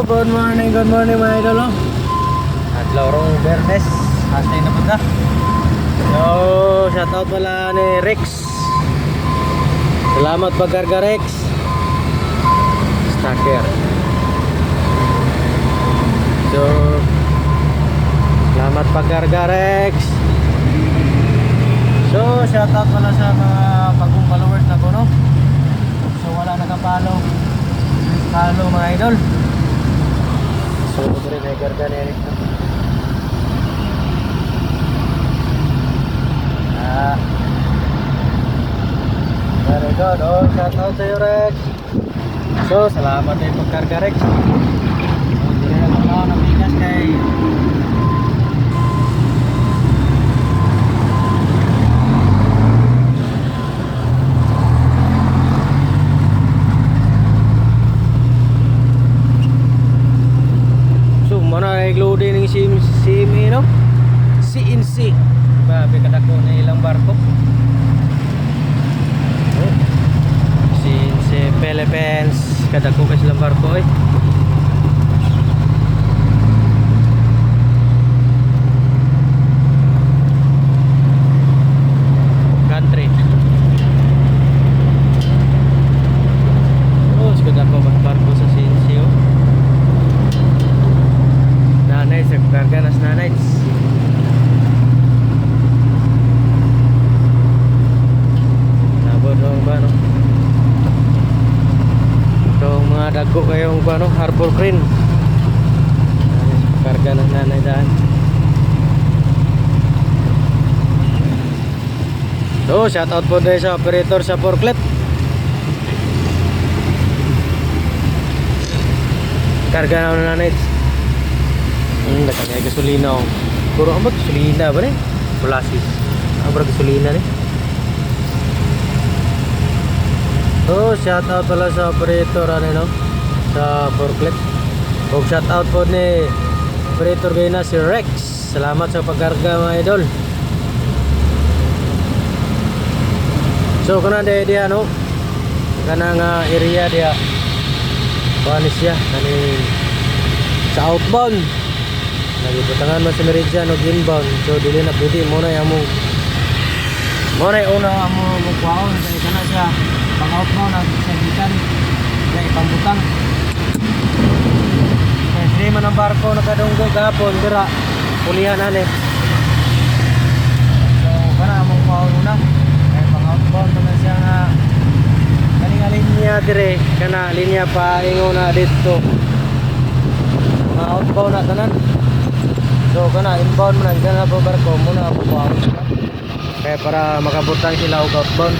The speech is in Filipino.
good morning mga idol. At lorong Bernes, hashtag na punta. So, shoutout pala ni Rex. Salamat pagkarga Rex. Stacker. So, salamat pagkarga Rex. So, shoutout pala sa mga bagong followers na ko, no? So, wala nakapalo. Please follow mga idol. So, ito rin ay karga ni Rex. Very good. Oh, shoutout sa iyo Rex. So, salamat din pagkarga Rex. So, dito na lang ako ng bigas kay so, mana nag-loading ng CME, no? CNC. Grabe kadako na ilang barko. CNC Philippines. Kadako ka silang barko eh. Country. Oh, kadako barko sa CNC oh. Nanay sa karga nas nanay. No? So mga dago kayong ano, harbor crane. Karga ng nanay daan. So shout out po dahil sa operator sa forklift. Karga na ng nanay. Nakagay gasolina oh. Puro ang ba gasolina ba rin? Molasses. Ang ba gasolina rin? So, shout out pala sa operator ano, sa forklift. O shout out po ni operator kayo na si Rex. Salamat sa pagkarga mga idol. So, kana dia no. Kana nga area dia. Panis siya kani sa outbound. Nagiputangan man si Meridian og inbound. So, dili na pwede mo na among una amo mo kwaon kay kana siya pang-out mo nagsagitan na ipambutang kaya hindi man ang barko nakadunggo gapon dira pulihan ane. So para mong pauna kaya pang-out mo naman siya nga kaning linya dire kana linya pa ingo na dito mga outbound na tanan. So kana inbound mo na kana po barko muna po kaya para makabutang sila og outbound.